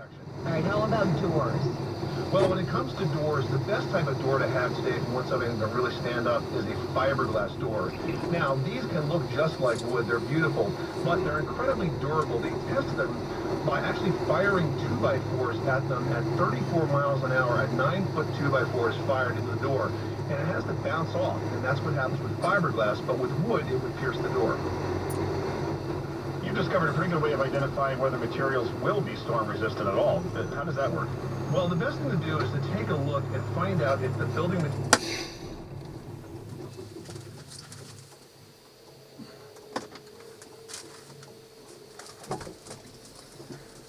inspection. All right, how about doors? Well, when it comes to doors, the best type of door to have today if you want something to really stand up is a fiberglass door. Now, these can look just like wood. They're beautiful, but they're incredibly durable. They test them by actually firing 2x4s at them at 34 miles an hour. A 9-foot 2x4 is fired into the door, and it has to bounce off, and that's what happens with fiberglass, but with wood, it would pierce the door. You've discovered a pretty good way of identifying whether materials will be storm resistant at all. How does that work? Well, the best thing to do is to take a look and find out if the building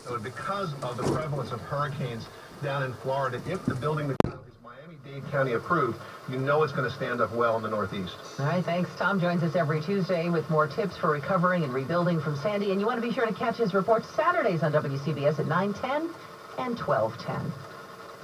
so because of the prevalence of hurricanes down in Florida, if the building material is Miami-Dade County approved, you know it's going to stand up well in the Northeast. All right, thanks. Tom joins us every Tuesday with more tips for recovering and rebuilding from Sandy. And you want to be sure to catch his reports Saturdays on WCBS at 9:10 and 12:10.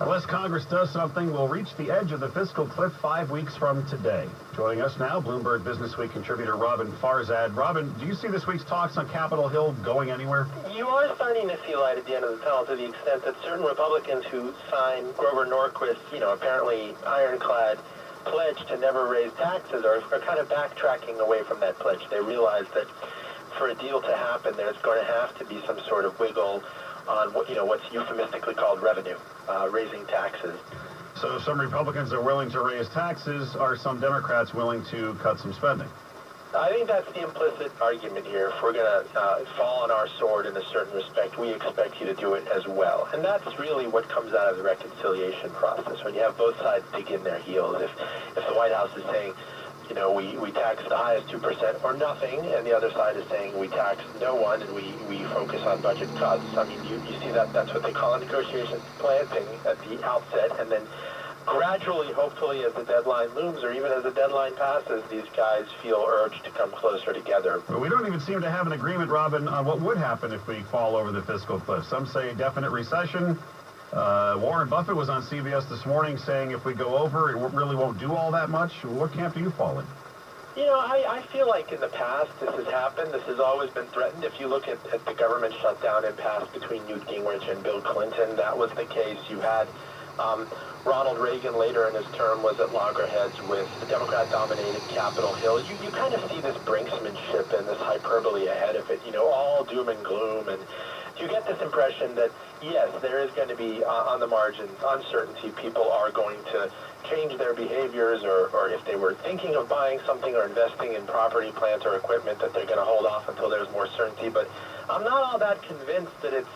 Unless Congress does something, we'll reach the edge of the fiscal cliff 5 weeks from today. Joining us now, Bloomberg Business Week contributor Robin Farzad. Robin, do you see this week's talks on Capitol Hill going anywhere? You are starting to see light at the end of the tunnel to the extent that certain Republicans who signed Grover Norquist's, apparently ironclad pledge to never raise taxes are kind of backtracking away from that pledge. They realize that for a deal to happen, there's going to have to be some sort of wiggle on what's euphemistically called revenue, raising taxes. So some Republicans are willing to raise taxes. Are some Democrats willing to cut some spending? I think that's the implicit argument here. If we're going to fall on our sword in a certain respect, we expect you to do it as well. And that's really what comes out of the reconciliation process. When you have both sides dig in their heels, if the White House is saying, we tax the highest 2% or nothing, and the other side is saying we tax no one and we focus on budget cuts. I mean, you see that's what they call a negotiation planting at the outset, and then gradually, hopefully, as the deadline looms or even as the deadline passes, these guys feel urged to come closer together. But we don't even seem to have an agreement, Robin, on what would happen if we fall over the fiscal cliff. Some say definite recession. Warren Buffett was on CBS this morning saying if we go over, it really won't do all that much. What camp do you fall in? I feel like in the past this has happened. This has always been threatened. If you look at the government shutdown impasse between Newt Gingrich and Bill Clinton, that was the case. You had Ronald Reagan later in his term was at loggerheads with the Democrat-dominated Capitol Hill. You kind of see this brinksmanship and this hyperbole ahead of it, all doom and gloom, and you get this impression that, yes, there is going to be, on the margins, uncertainty. People are going to change their behaviors, or if they were thinking of buying something or investing in property, plant, or equipment, that they're going to hold off until there's more certainty. But I'm not all that convinced that it's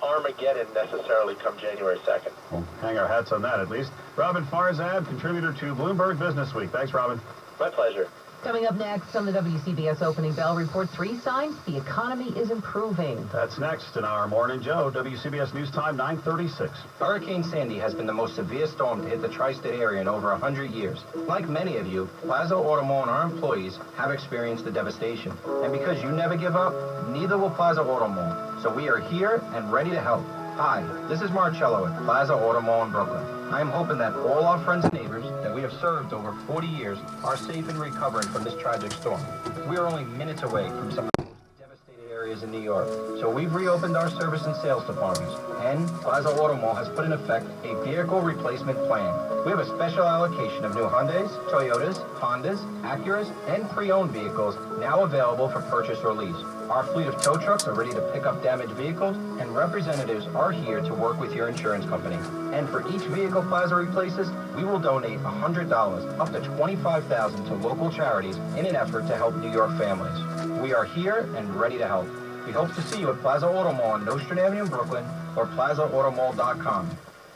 Armageddon necessarily come January 2nd. We'll hang our hats on that, at least. Robin Farzad, contributor to Bloomberg Business Week. Thanks, Robin. My pleasure. Coming up next on the WCBS Opening Bell Report, 3 signs the economy is improving. That's next in our Morning Joe, WCBS News Time, 9:36. Hurricane Sandy has been the most severe storm to hit the tri-state area in over 100 years. Like many of you, Plaza Auto Mall and our employees have experienced the devastation. And because you never give up, neither will Plaza Auto Mall. So we are here and ready to help. Hi, this is Marcello at Plaza Auto Mall in Brooklyn. I am hoping that all our friends and neighbors that we have served over 40 years are safe and recovering from this tragic storm. We are only minutes away from some of the most devastated areas in New York, so we've reopened our service and sales departments, and Plaza Auto Mall has put in effect a vehicle replacement plan. We have a special allocation of new Hyundais, Toyotas, Hondas, Acuras, and pre-owned vehicles now available for purchase or lease. Our fleet of tow trucks are ready to pick up damaged vehicles, and representatives are here to work with your insurance company. And for each vehicle Plaza replaces, we will donate $100, up to $25,000 to local charities in an effort to help New York families. We are here and ready to help. We hope to see you at Plaza Auto Mall on Nostrand Avenue in Brooklyn or plazaautomall.com.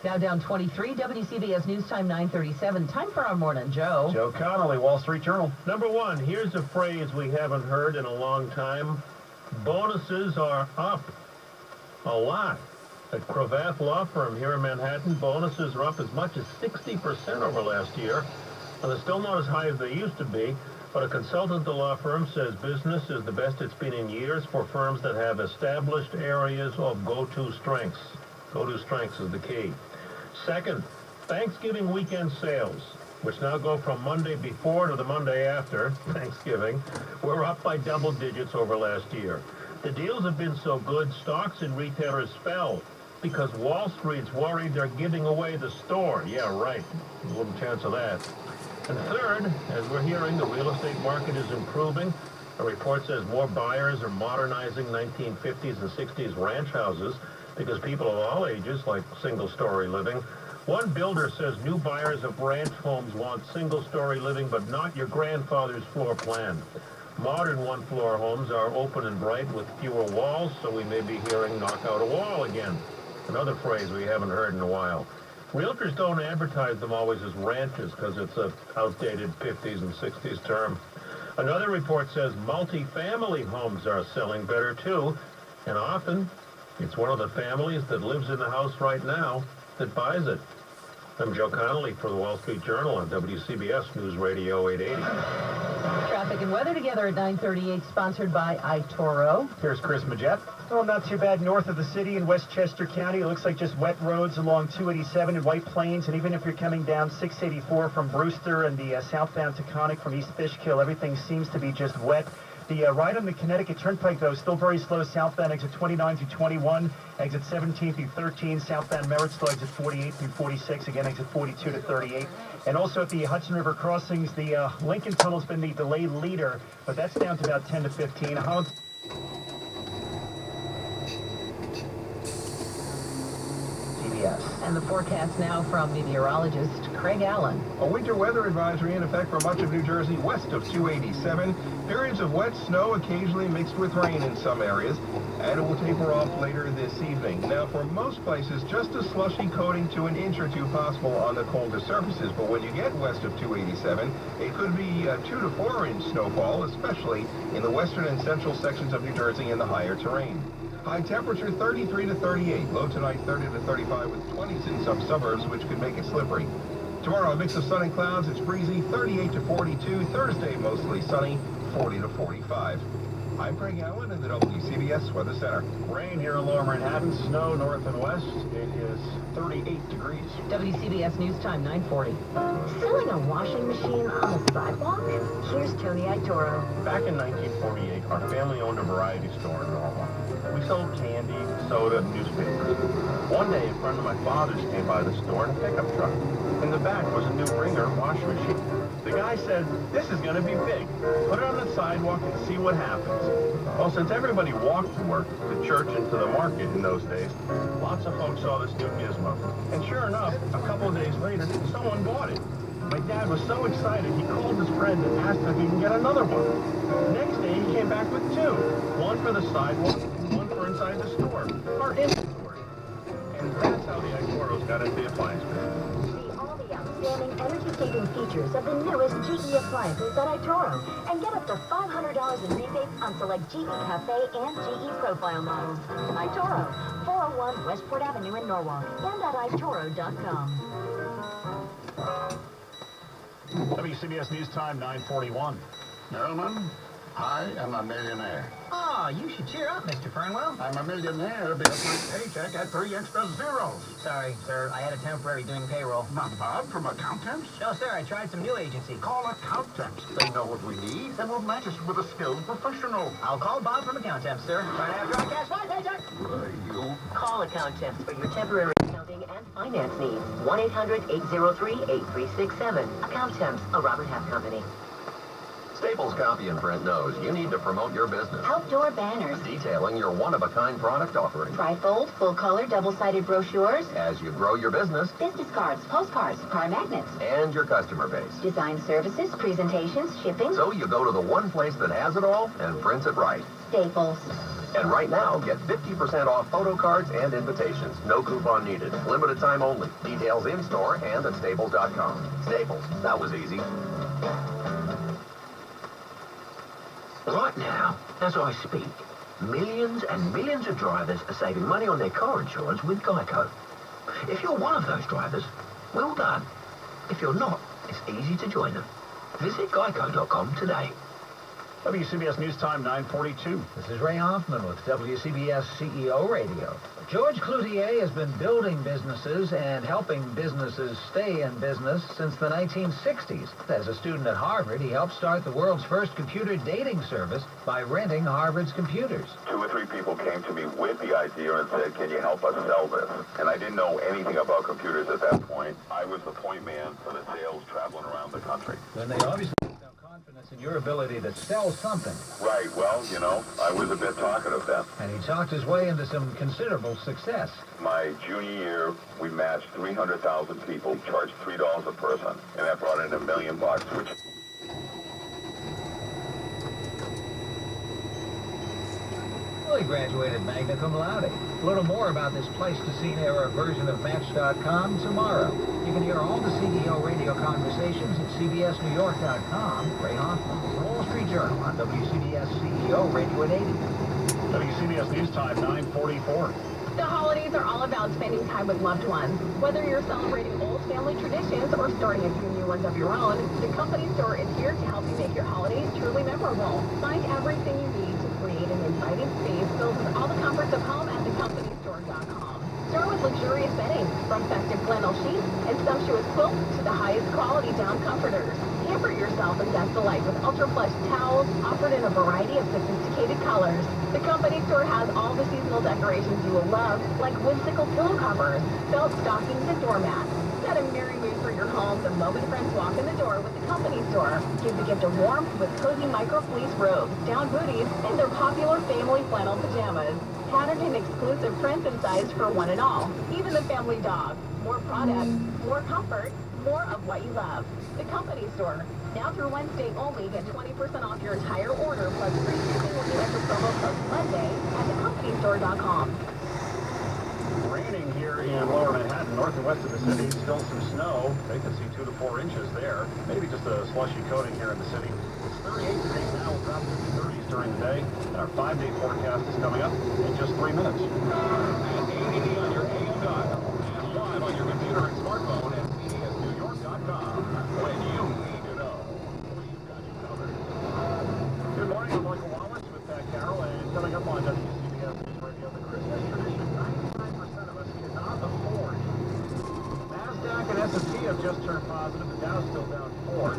Now down 23, WCBS News Time 9:37. Time for our Morning Joe. Joe Connolly, Wall Street Journal. Number one, here's a phrase we haven't heard in a long time. Bonuses are up a lot. At Cravath Law Firm here in Manhattan, bonuses are up as much as 60% over last year. Now, they're still not as high as they used to be, but a consultant at the law firm says business is the best it's been in years for firms that have established areas of go-to strengths. Go-to strengths is the key. Second, Thanksgiving weekend sales, which now go from Monday before to the Monday after Thanksgiving, were up by double digits over last year. The deals have been so good, stocks in retailers fell because Wall Street's worried they're giving away the store. Yeah, right. Little chance of that. And third, as we're hearing, the real estate market is improving. A report says more buyers are modernizing 1950s and 60s ranch houses because people of all ages like single-story living. One builder says new buyers of ranch homes want single-story living, but not your grandfather's floor plan. Modern one-floor homes are open and bright with fewer walls, so we may be hearing knock out a wall again. Another phrase we haven't heard in a while. Realtors don't advertise them always as ranches because it's an outdated 50s and 60s term. Another report says multi-family homes are selling better too, and often it's one of the families that lives in the house right now that buys it. I'm Joe Connolly for the Wall Street Journal on WCBS News Radio 880. Traffic and weather together at 9:38, sponsored by iToro. Here's Chris Majette. Oh, not too bad north of the city in Westchester County. It looks like just wet roads along 287 in White Plains, and even if you're coming down 684 from Brewster and the southbound Taconic from East Fishkill, everything seems to be just wet. The ride on the Connecticut Turnpike, though, is still very slow. Southbound exit 29 through 21, exit 17 through 13, southbound Merrittsville exit 48 through 46, again exit 42 to 38. And also at the Hudson River crossings, the Lincoln Tunnel's been the delayed leader, but that's down to about 10 to 15. And the forecast now from meteorologist Craig Allen. A winter weather advisory in effect for much of New Jersey west of 287. Periods of wet snow occasionally mixed with rain in some areas, and it will taper off later this evening. Now, for most places, just a slushy coating to an inch or two possible on the colder surfaces, but when you get west of 287, it could be 2 to 4 inch snowfall, especially in the western and central sections of New Jersey in the higher terrain. High temperature 33 to 38. Low tonight 30 to 35 with 20s in some suburbs, which could make it slippery. Tomorrow, a mix of sun and clouds. It's breezy 38 to 42. Thursday, mostly sunny 40 to 45. I'm Craig Allen in the WCBS Weather Center. Rain here in lower Manhattan, snow north and west. It is 38 degrees. WCBS News Time, 9:40. Selling a washing machine on the sidewalk? Here's Tony Itoro. Back in 1948, our family owned a variety store in Norwalk. We sold candy, soda, and newspapers. One day, a friend of my father's came by the store in a pickup truck. In the back was a new Ringer washing machine. The guy said, "This is going to be big. Put it on the sidewalk and see what happens." Well, since everybody walked to work, to church, and to the market in those days, lots of folks saw this new gizmo. And sure enough, a couple of days later, someone bought it. My dad was so excited, he called his friend and asked if he can get another one. Next day, he came back with two. One for the sidewalk and one for inside the store. Our inventory. And that's how the Itoros got into the appliance business. See all the outstanding energy-saving features of the newest GE appliances at Itoro. And get up to $500 in rebates on select GE Cafe and GE Profile models. Itoro, 401 Westport Avenue in Norwalk, and at itoro.com. WCBS News Time, 9:41. Gentlemen, I am a millionaire. Oh, you should cheer up, Mr. Fernwell. I'm a millionaire because my paycheck had 3 extra zeros. Sorry, sir. I had a temporary doing payroll. Not bad from accountants. No, sir. I tried some new agency. Call accountants. They know what we need and will match us with a skilled professional. I'll call Bob from Accountemps, sir. Right after I cash my paycheck. You Call Accountemps for your temporary accounting and finance needs. 1-800-803-8367. Accountemps, a Robert Half company. Staples Copy and Print knows you need to promote your business. Outdoor banners. Detailing your one-of-a-kind product offering. Trifold, full-color, double-sided brochures. As you grow your business Business cards, postcards, car magnets. and your customer base. Design services, presentations, shipping. So you go to the one place that has it all and prints it right. Staples. And right now, get 50% off photo cards and invitations. No coupon needed. Limited time only. Details in-store and at Staples.com. Staples. That was easy. Right now, as I speak, millions and millions of drivers are saving money on their car insurance with Geico. If you're one of those drivers, well done. If you're not, it's easy to join them. Visit geico.com today. WCBS News Time, 9:42. This is Ray Hoffman with WCBS CEO Radio. George Cloutier has been building businesses and helping businesses stay in business since the 1960s. As a student at Harvard, he helped start the world's first computer dating service by renting Harvard's computers. 2 or 3 people came to me with the idea and said, can you help us sell this? And I didn't know anything about computers at that point. I was the point man for the sales traveling around the country. Then they obviously have confidence in your ability to sell something. Right, well, you know, I was a bit talkative then. And he talked his way into some considerable success. My junior year, we matched 300,000 people, charged $3 a person, and that brought in $1 million, which... He graduated magna cum laude. A little more about this Pleistocene era version of Match.com tomorrow. You can hear all the CEO radio conversations at CBSNewYork.com. Ray Hoffman, The Wall Street Journal on WCBS CEO Radio at 80. WCBS News Time, 9:44. The holidays are all about spending time with loved ones. Whether you're celebrating old family traditions or starting a few new ones of your own, the company store is here to help you make your holidays truly memorable. Find everything you need to create an inviting space filled with all the comforts of home at thecompanystore.com. Start with luxurious bedding, from festive flannel sheets and sumptuous quilts to the highest quality down comforters. Pamper yourself and zest the life with ultra-plush towels offered in a variety of sophisticated colors. The company store has all the seasonal decorations you will love, like whimsical pillow covers, felt stockings, and doormats. Set a merry mood for your home the moment friends walk in the door with the company store. Give the gift of warmth with cozy micro fleece robes, down booties, and their popular family flannel pajamas. Patterned in exclusive prints and sized for one and all, even the family dog. More products, more comfort, more of what you love. The company store. Now through Wednesday only, get 20% off your entire order plus free shipping when you enter promo code Monday at thecompanystore.com. Raining here in lower Manhattan, north and west of the city. Still some snow. They can see 2 to 4 inches there. Maybe just a slushy coating here in the city. It's 38 degrees now. We'll drop to the 30s during the day. And our 5-day forecast is coming up in just 3 minutes. At 880 on your AM dial and live on your computer and smartphone at CBSNewYork.com. When you need to know, we've got you covered. Good morning. I'm Michael Wallace with Pat Carroll. And coming up on WCBS News Radio, the Christmas tradition 99% of us cannot afford. NASDAQ and S&P have just turned positive. The Dow's still down 4.